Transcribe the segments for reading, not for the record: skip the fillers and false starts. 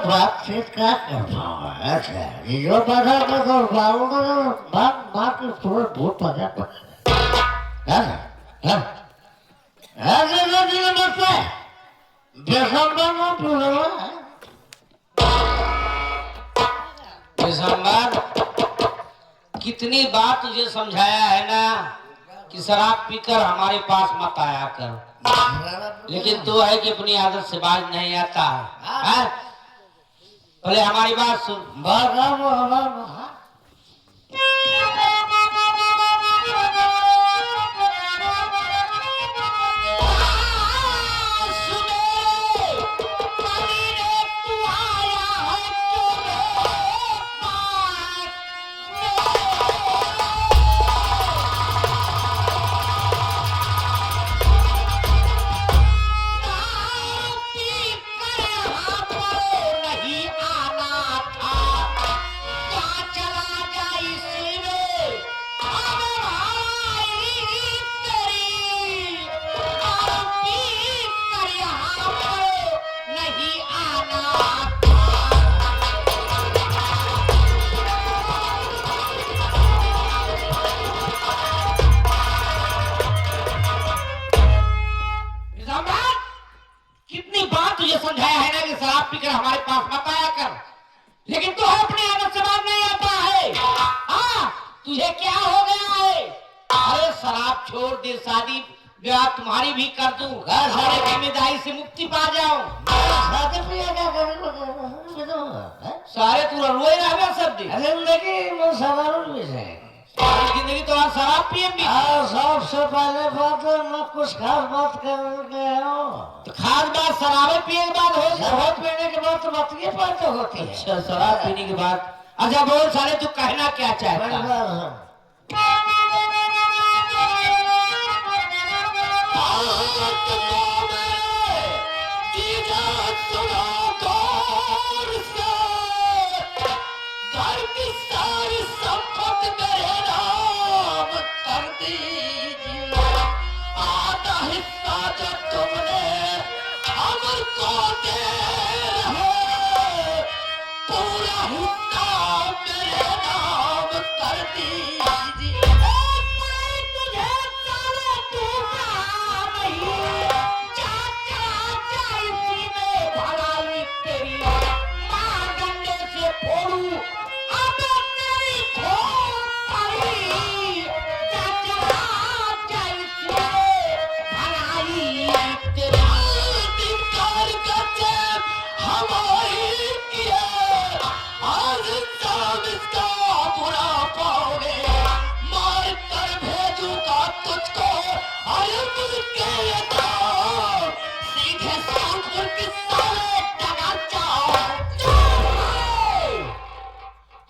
बातचीत क्या कर पाऊंगा? अच्छा, ये जो बाधा का तो पाऊंगा ना, बात बात में थोड़ा बहुत मजा पड़ेगा। हाँ, ऐसे तो दिन बचते दिसंबर में पूरा दिसंबर कितनी बार तुझे समझाया है ना कि शराब पीकर हमारे पास मत आया कर, लेकिन तू है कि अपनी आदत से बाज नहीं आता है। पहले हमारी बात सुन। कितनी बार तुझे समझाया है ना कि शराब पीकर हमारे पास मत आया कर, लेकिन तू अपनी आदत से बात नहीं आता है। हाँ, तुझे क्या हो गया है? अरे शराब छोड़ दे, शादी ब्याह तुम्हारी भी कर दूं, घर सारे जिम्मेदारी से मुक्ति पा जाऊं। सारे तू रोए रहे सब दिन। जिंदगी तो आज शराब पिए। सबसे पहले बात मैं कुछ खास बात करके तो खास बात शराब पिए के बाद हो, शराब पीने के बाद तो बात ये बात होती है। अच्छा, शराब पीने के बाद। अच्छा बोल साले, तू कहना क्या चाहता है?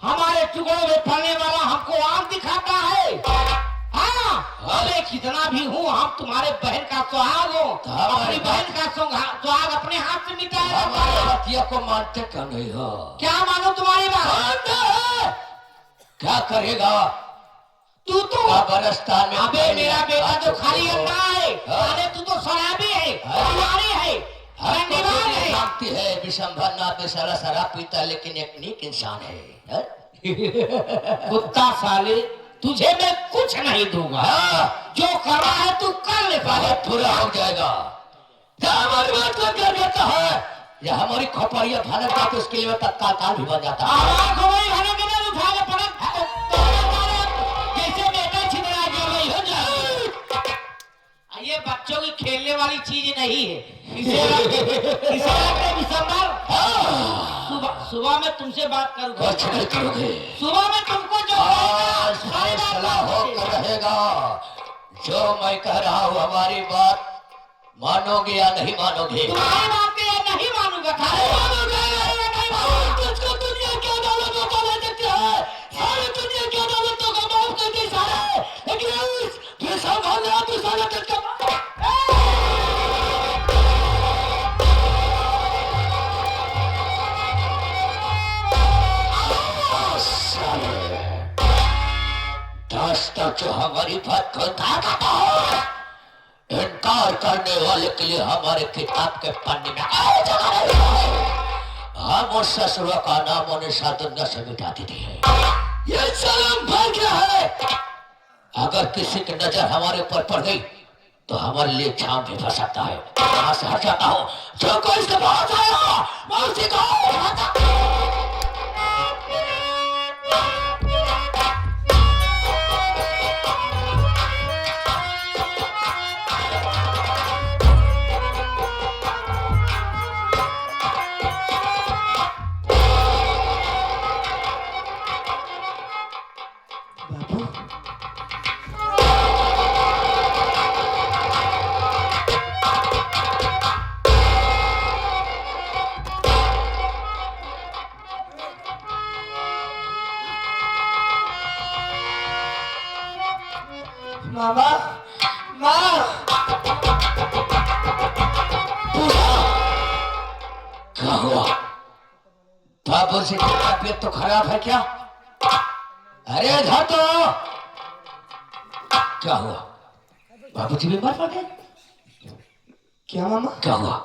हमारे टुकड़ों में फलने वाला हमको आग दिखाता है। हाँ, मैं कितना भी हूँ, हम तुम्हारे बहन का सुहाग हूँ। अपनी बहन का सुहाग अपने हाथ से मिटाया। बतिया को मानते क्यों नहीं हो? क्या मानो तुम्हारी बात? क्या करेगा तू तो कब्रिस्तान में? अबे मेरा बेटा तो खाली अंडा है। अरे तू तो शराबी है, तुम्हारी है, रंडीबाज है। मांगती है विशंभर ना बेचारा शराब पीता लेकिन एक नेक इंसान है। कुत्ता साले, तुझे मैं कुछ नहीं दूंगा। जो करना है तू कर ले, पहले पूरा हो जाएगा। क्या हमारी बात को कर देता है? या हमारी खोपड़िया भनक जाती उसके लिए तत्काल काल भी बन जाता है। जैसे बेटा छितरा गई हो जाए। ये बच्चों की खेलने वाली चीज नहीं है। इसे रखते दिसंबर। सुबह में तुमसे बात करूंगा। सुबह में तुमको जो फैसला होकर रहेगा। जो मैं कह रहा हूँ हमारी बात मानोगे या नहीं मानोगे? तुम्हारी बात या नहीं मानूंगा। तुझको दुनिया की अदालत बता देती है। सारी दुनिया की अदालतों का माफ करती सारे, लेकिन संभालना तू सारा तुझको। आज तक जो हमारी बात को ताकत हो, इनकार करने वाले के लिए हमारे किताब के पन्ने में कोई जगह नहीं है। हम उस ससुर का नाम और निशान दुनिया से मिटा देते हैं। ये सलाम भर गया है। अगर किसी की नजर हमारे ऊपर पड़ गई तो हमारे लिए छांव भी फंस सकता है। यहाँ से हट जाता हूँ। जो कोई इसके पास आया मैं उसी को मामा माँ क्या हुआ? बाबू जी की तबीयत तो खराब है क्या? अरे इधर तो क्या हुआ? बाबूजी बीमार पड़ गए? क्या मामा? क्या हुआ?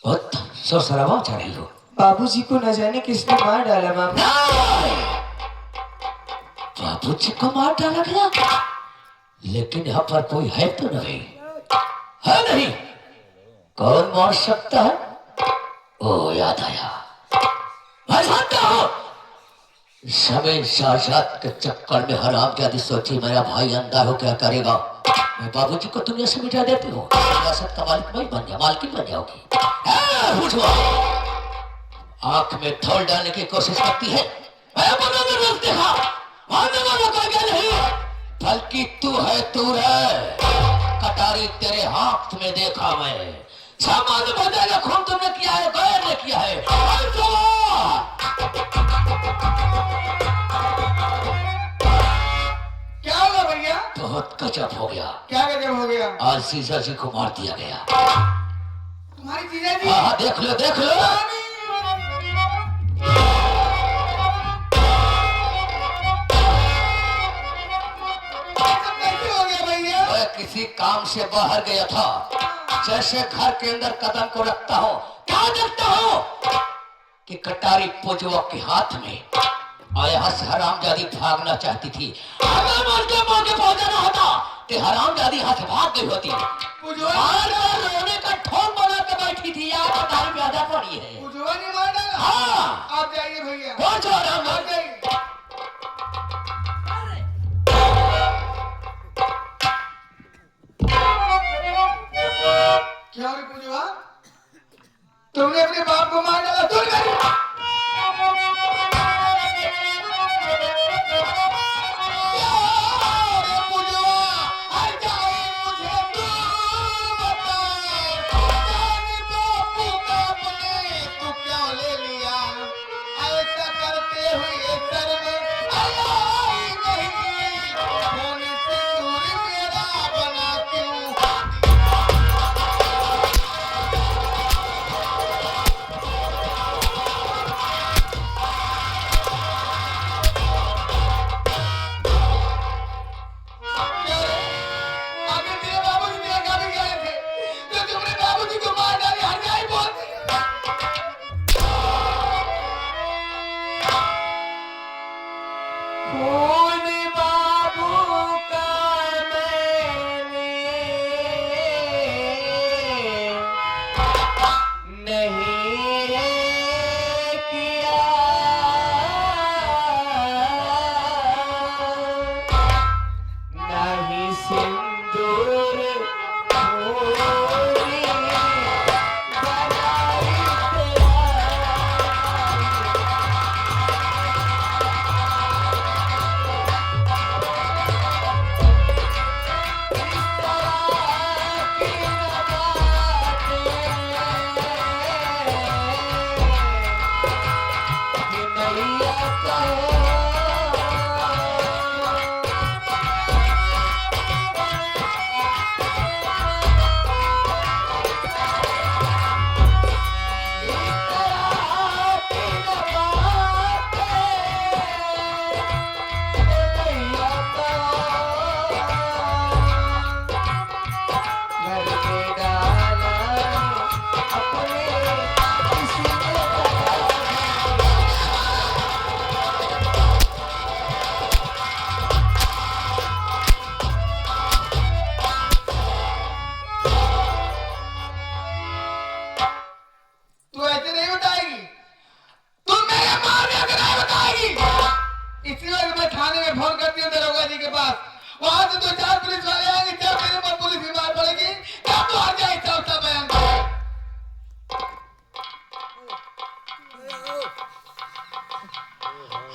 बहुत शोर शराबा मचा रही हो। बाबूजी को न जाने किसने मार डाला मामा। बाबूजी को मार डाला गया? लेकिन यहाँ पर कोई है तो नहीं है। नहीं कौन मार सकता है? ओ याद आया, मैं जानता हूं। समय शाहजाद के चक्कर में हरामजादी सोची मेरा भाई अंधा हो क्या करेगा, मैं बाबूजी को दुनिया से मिटा देती हूँ। सियासत का मालिक मैं बन गया, मालकिन बन जाओगी। आंख में धौल डालने की कोशिश करती है। देखा मारने वाला कोई क्या नहीं, बल्कि तू है तू है। कटारी तेरे हाथ में देखा मैं। सामान्य बंदे का खून तुमने किया है, गैर ने किया है। क्या होगा भैया? बहुत गजब हो गया। क्या गजब हो गया? आज जीजा जी को मार दिया गया। तुम्हारी जीजा जी? हाँ देख लो देख लो। किसी काम से बाहर गया था, जैसे घर के अंदर कदम को रखता हो क्या देखता हो कि कटारी पुजवा के हाथ में और यहाँ से हरामजादी भागना चाहती थी। अगर मौके पहुंचाना होता तो हरामजादी यहाँ से भाग गई होती। रोने का ठोर बना के बैठी थी। यार कटारी ज्यादा पड़ी है। पुजवा ने मार डाला? हाँ आप जाइए भैया। पहुंचो हरामजादी। क्या रे पूजवा, तुमने अपने बाप को मार डाला? दूर कर।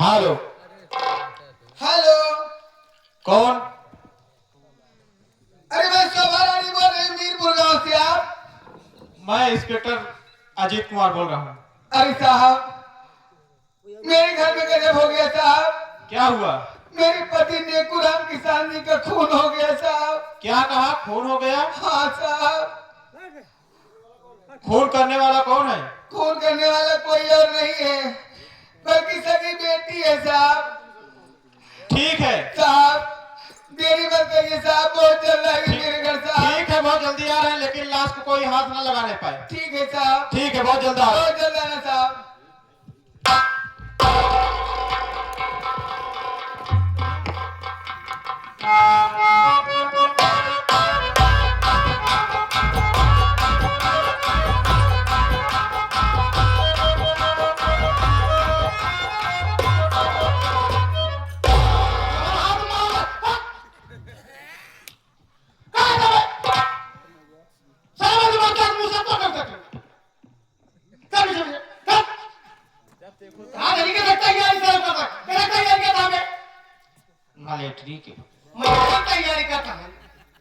Hello hello. कौन? अरे मैं शोभा रानी बोल रही हूँ मीरपुर गांव से। आप? मैं इंस्पेक्टर अजीत कुमार बोल रहा हूँ। अरे साहब, मेरे घर में गजब हो गया साहब। क्या हुआ? मेरे पति नेकुराम किसान जी का खून हो गया साहब। क्या कहा? खून हो गया? हाँ साहब। खून करने वाला कौन है? खून करने वाला कोई और नहीं है बल्कि सगी बेटी है साहब। ठीक है साहब देरी मत करिए साहब, बहुत जल्द आएगी मेरे घर साहब। ठीक है, बहुत जल्दी आ रहे हैं, लेकिन लाश को कोई हाथ न लगाने पाए। ठीक है साहब। ठीक है, बहुत जल्द आ रहे हैं। बहुत जल्द आना साहब। मिलिट्री के मैं तैयारी करता हूँ।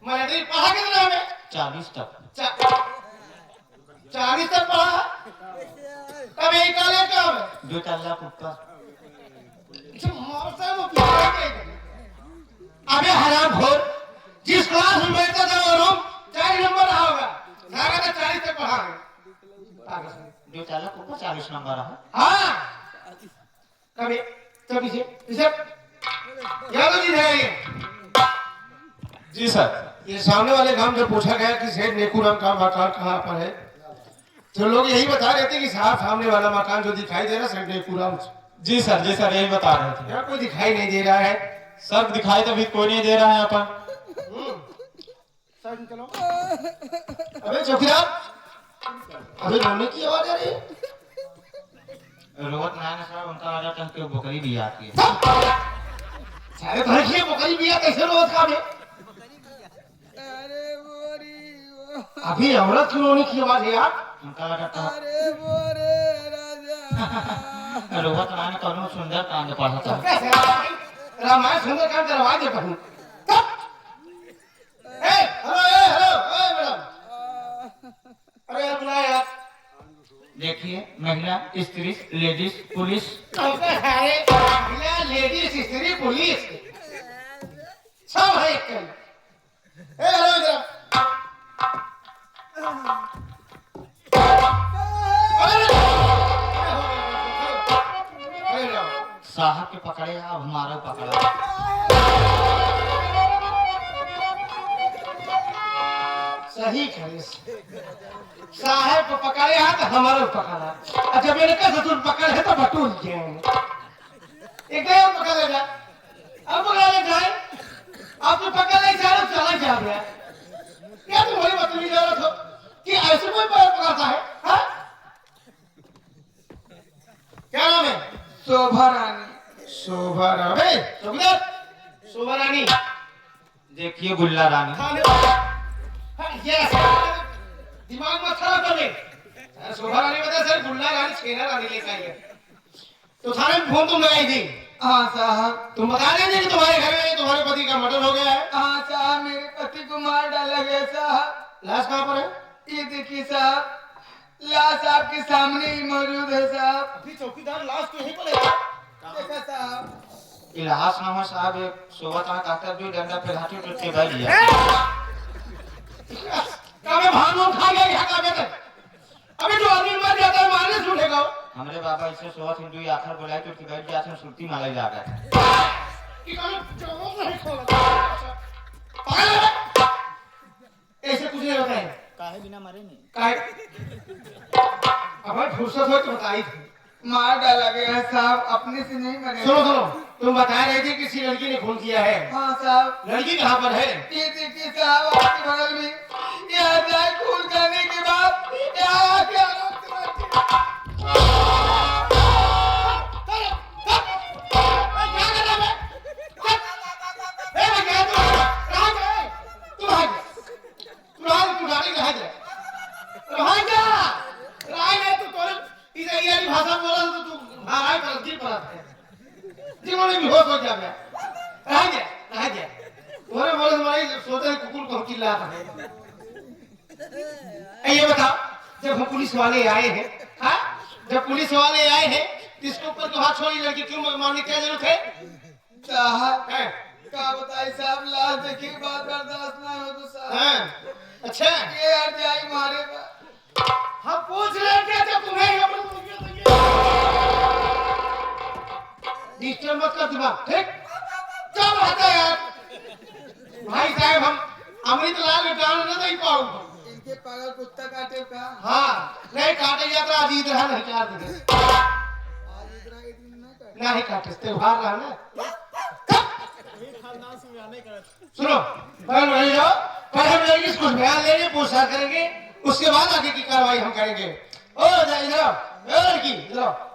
मिलिट्री पढ़ा कितना है? 40 तक। 40 तक पढ़ा। अब यही कॉलेज का है? 2 तल्ला ऊपर। अबे हरामखोर, जिस क्लास में बैठता था वो रूम 4 नंबर रहा होगा। सारा का 40 तक पढ़ा है। 2 तल्ला ऊपर 40 नंबर है। हाँ कभी कभी से इसे याद नहीं है ये। जी सर। ये सामने वाले गांव जब पूछा गया कि सेठ नेकुराम का मकान कहाँ पर है, तो लोग यही बता रहे थे कि साहब सामने वाला मकान जो दिखाई दे रहा है सेठ नेकुराम। जी सर, यही बता रहे थे। यहाँ कोई दिखाई नहीं दे रहा है। सर दिखाई तो भी कोई नहीं दे रहा है अपन। चलो। अबे चौकीदार, अबे रोने की आवाज आ रही है। रोहत नारायण साहब उनका वजह कह के बकरी भी आती है। सारे घर की बकरी भी कैसे रोज का में? अभी औरत की रोने की आवाज है यार। उनका वजह रोहत नारायण कौन सुंदर कांड पढ़ा था। कैसे रामायण सुंदरकांड करवा दे कहूं। Hello madam. अरे यार बुला यार। देखिए, महिला, स्त्री, लेडीज, पुलिस। महिला, लेडीज, स्त्री, पुलिस सब है एक कल। हेलो इधर। साहब के पकड़े अब हमारा पकड़ा। सही करे। साहब को पकड़े है तो हमारा पकड़ा। अच्छा मेरे का ससुर पकड़ है तो बटूल के एक पकड़ ले जा। अब पकड़ ले जाए। आप तो पकड़ ले जा रहे हो, चला जा रहा है। क्या तुम्हारी बतूली जरूरत हो कि ऐसे कोई पकड़ता है? हाँ? क्या नाम है? शोभा रानी। शोभा रानी। चौकीदार, शोभा रानी। देखिए गुल्ला रानी। दिमाग मत खराब कर ले। शोभा रानी बता सर, गुल्ला रानी छेना रानी लेकर आई है। तो थाने में फोन तुम लगाई थी? हाँ साहब। तुम बता रहे थे कि तुम्हारे घर में तुम्हारे पति का मर्डर हो गया है? हाँ साहब, मेरे पति को मार डाला गया साहब। लाश कहाँ पर है? ये देखिए साहब, लाश आपके सामने ही मौजूद है साहब। अभी चौकीदार लाश तो यहीं पर है। देखा साहब। इलाहास नाम है साहब, एक सोबत कहकर भी डंडा पे घाटी टूटते बैठ गया। कभी भानू खा गया यहाँ का बेटा। अभी जो आदमी मर जाता है मारने से उठेगा। हमारे बाबा इसे सोबत हिंदू आखिर बोलाए तो बैठ जाते हैं, सुरती माला जा गया। ऐसे कुछ नहीं होता है। काहे बिना मरे नहीं? काहे? अब फुर्सत हो तो बताई थी। मार डाला गया साहब, अपने से नहीं मरे। सुनो सुनो, तुम बता रहे थे किसी लड़की ने खून किया है। हाँ साहब। लड़की कहाँ पर है? ये देखिए साहब, आपके बगल में। यहाँ जाए खून करने के बाद यहाँ आके भाषा में बोला तो तू हमारा पर दिल पर आता है जीवन में होश हो जाए रह गया बोले बोले तुम्हारी सोचा कुकुर को चिल्ला रहा है ये बताओ जब हम पुलिस वाले आए हैं हाँ जब पुलिस वाले आए हैं इसके ऊपर तो हाथ छोड़ी लड़की क्यों मारने की जरूरत है साहब क्या बताई साहब लाश देखने के बाद बर्दाश्त ना हो तो साहब अच्छा ये हट जाए मारे पर हम पूछ रहे थे जब तुम्हें डिस्टर्ब मत कर दिमाग ठीक क्या बात है यार भाई साहब हम अमृतलाल डाल न नहीं पाऊंगा इनके पागल कुत्ता काटे का हाँ नहीं काटे जाता आज ईद रहा नहीं काट दे आज इतना एक दिन ना काटे नहीं काटे त्योहार रहा ना सुनो पहले वही जाओ पहले हम लड़की कुछ बयान लेंगे पूछताछ करेंगे उसके बाद आगे की कार्रवाई हम करेंगे ओ इधर आओ लड़की इधर आओ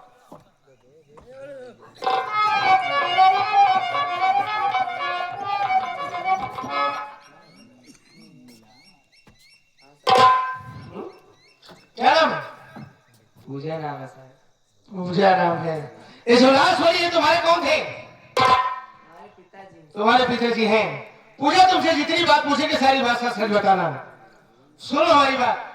क्या नाम है पूजा नाम है साहब पूजा नाम है ये जो लाश वाली है तुम्हारे कौन थे हमारे पिताजी तुम्हारे पिताजी हैं पूजा तुमसे जितनी बात पूछेगी सारी बात का सच बताना सुनो हमारी बात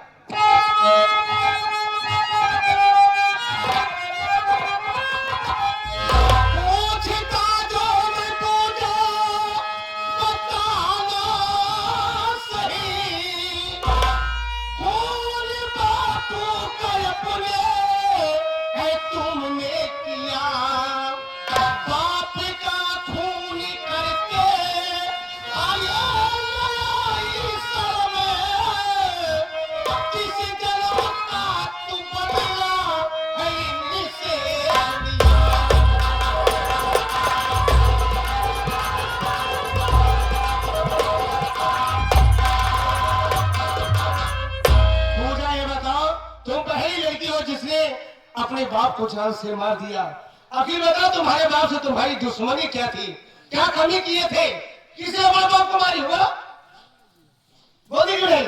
पूछता जो मैं पूजा बताना सही कौन बातों का अपने है तुमने किया बाप का खून करके आया इस में किस जन्म का तू बदला है इनसे पूजा ये बताओ तुम पहली लड़की हो जिसने अपने बाप को जान से मार दिया आखिर बताओ तुम्हारे बाप से तुम्हारी दुश्मनी क्या थी क्या कमी किए थे किसने अपने बाप को मारी हुआ बोली क्यों नहीं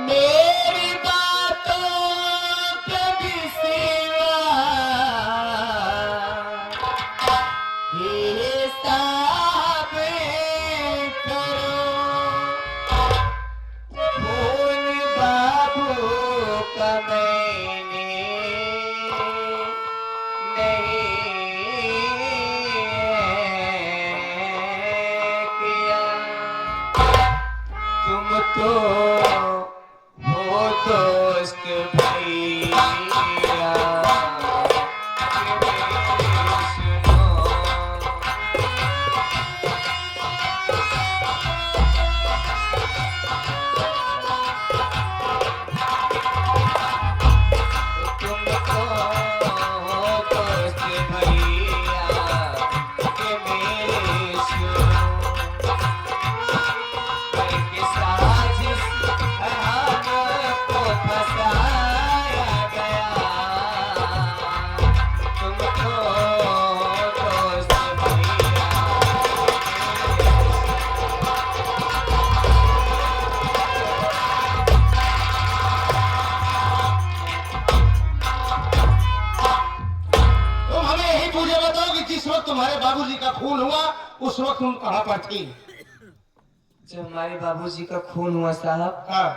मेरी बातों के भी सिवा हिसाब करो खून बाबू का मैंने नहीं किया तुम तो हो दोस्त भैया सुनो तुमको दोस्त भैया के मेरे सुनो करके साजिश हमको फंसाया गया तुमको दोस्त भैया तुम हमें यही पूछे बताओ कि जिस वक्त तुम्हारे बाबूजी का खून हुआ उस वक्त तुम कहाँ पर थी जब हमारे बाबूजी का खून हुआ साहब हाँ,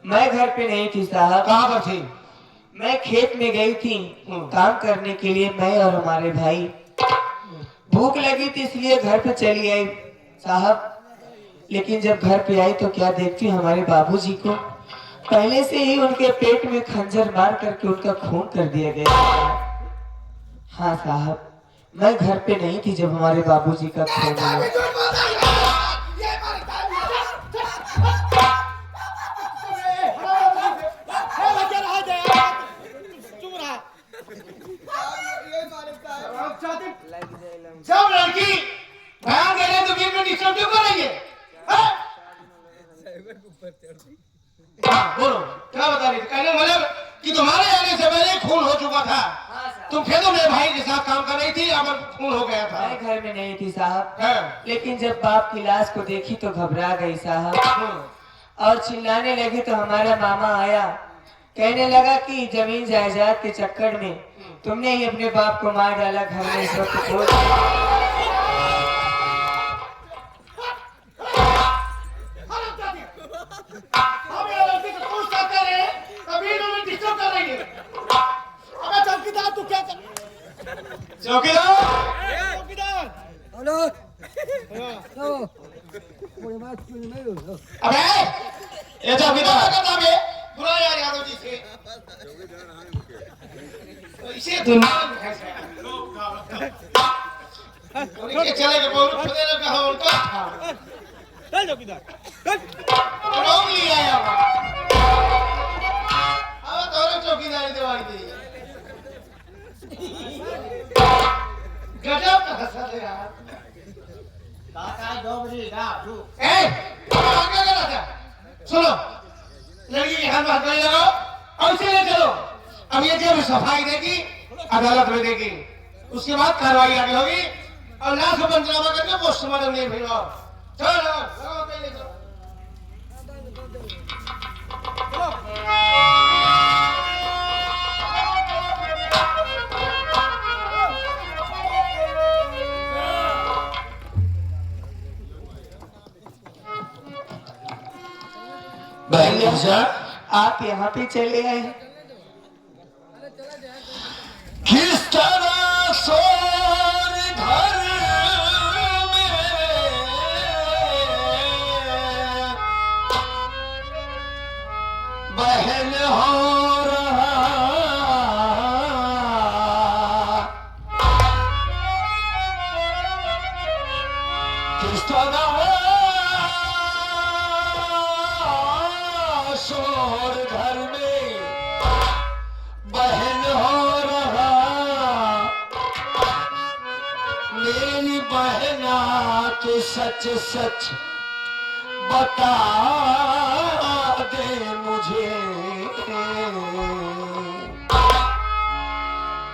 मैं घर पे नहीं थी साहब कहाँ पर थी मैं खेत में गई थी काम करने के लिए मैं और हमारे भाई भूख लगी थी इसलिए घर पे चली आई साहब लेकिन जब घर पे आई तो क्या देखती हूँ हमारे बाबूजी को पहले से ही उनके पेट में खंजर मार करके उनका खून कर दिया गया हाँ साहब मैं घर पे नहीं थी जब हमारे बाबूजी का खून हुआ सब लड़की बयान दे रहे तो बीच में डिस्टर्ब क्यों कर रही है हाँ? हाँ, बोलो क्या बता रही थी कहने मतलब कि तुम्हारे आने से पहले खून हो चुका था हाँ साहब तुम फिर तो मेरे भाई के साथ काम कर रही थी, अब खून हो गया था। मैं घर में नहीं थी साहब, हाँ। लेकिन जब बाप की लाश को देखी तो घबरा गई साहब, और चिल्लाने लगी तो हमारा मामा आया, कहने लगा कि जमीन जायदाद के चक्कर में तुमने ही अपने बाप को मार डाला, घर में इस वक्त खोज। चौकीदार तू क्या कर? चौकीदार अबे ये चौकीदार का नाम है, बुला यार यादव जी से। तो इसे दुनिया में कैसे उनके चले के बोल खुदे ने कहा उनका चल चौकीदार लोग ले आया अब तो चौकीदारी दवाई दी गजब का हंसा दे यार काका दो बजे ना तू ए आगे कर रहा सुनो लड़की के हाथ में हाथ नहीं लगाओ और उसे ले चलो। अब ये जब सफाई देगी अदालत में देगी, उसके बाद कार्रवाई आगे होगी और लाश को पंचनामा करके पोस्टमार्टम नहीं भेजो। चलो लगाओ पहले चलो भैया आप यहाँ पे चले आए, किस तरह सोर घर में बहन हो रहा, किस तरह शोर घर में बहन हो रहा, मेरी बहना तो सच सच बता दे मुझे,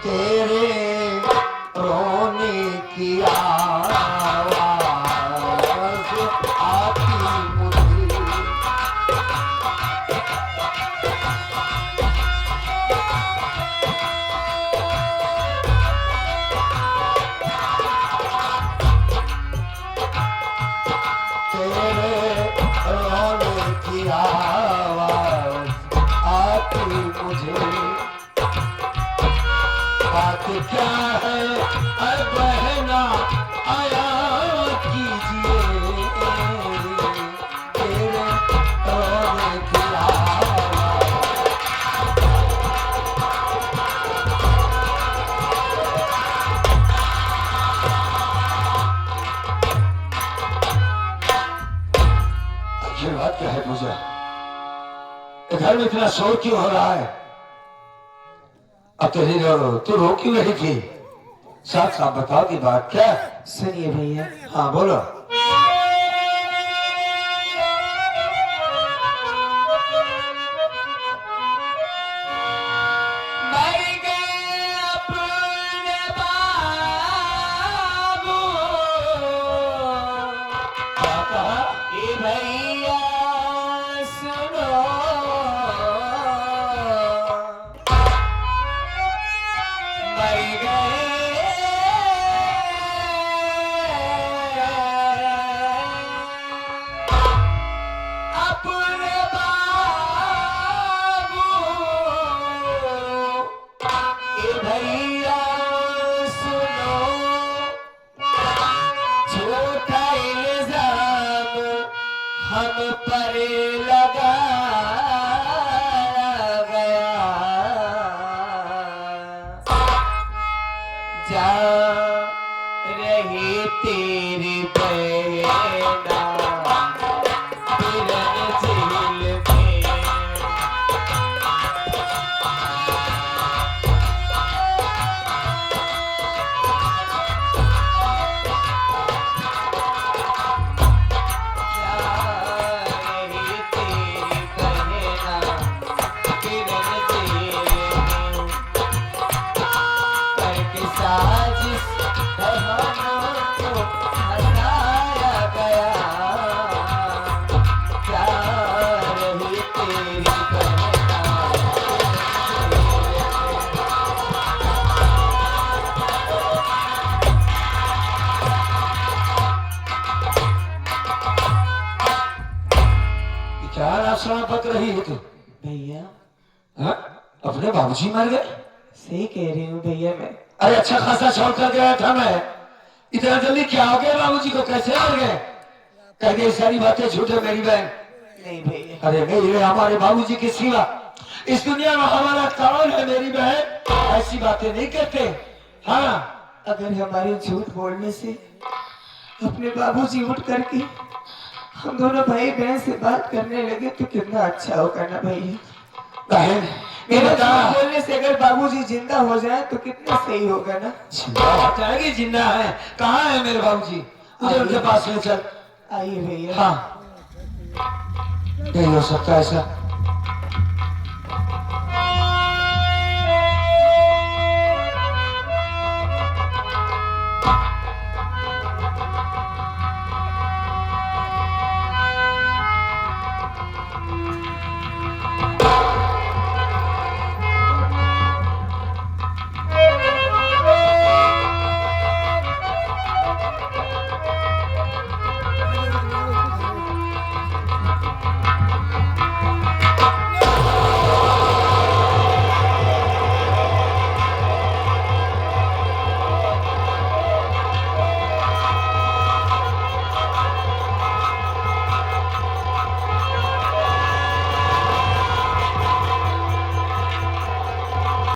तेरे रोने की आवाज़ आती मुझे। आवाज़ आती मुझे, बात क्या है अरे बहना आया कीजिए, तेरे रोने की आवाज़। आखिर बात क्या है मुझे, घर में इतना शोर क्यों हो रहा है? अब तू रो क्यों रही थी? साफ साफ बताओ की बात क्या? सुनिए भैया, हाँ बोलो। क्या कहा? भैया सुनो, मर गए अपने बाबू, ए भैया सुनो, झूठा इल्जाम हम पर लगाया गया, जा रही तेरी बहना बिरन झील में, जा रही तेरी बहना क्या रास्ता बक रही है तू? भैया हाँ? अपने बाबूजी मर गए? सही कह रही हूँ भैया मैं। अरे अच्छा खासा छोड़ कर गया था मैं, इतना जल्दी क्या हो गया बाबूजी को, कैसे मर गए? कह गई सारी बातें झूठ है मेरी बहन। नहीं भैया। अरे नहीं रे, हमारे बाबूजी के सिवा इस दुनिया में हमारा कौन है मेरी बहन? ऐसी बातें नहीं करते। हाँ, अगर हमारे झूठ बोलने से अपने बाबूजी उठ करके हम दोनों भाई बहन से बात करने लगे तो कितना अच्छा होगा ना भैया। बहन ये मेरा बता, झूठ बोलने से अगर बाबूजी जिंदा हो जाए तो कितना सही होगा ना। जिंदा हो जाएगी? जिंदा है? कहाँ है मेरे बाबूजी? मुझे उनके पास ले चल। आइए भैया। हाँ, नहीं हो सकता ऐसा।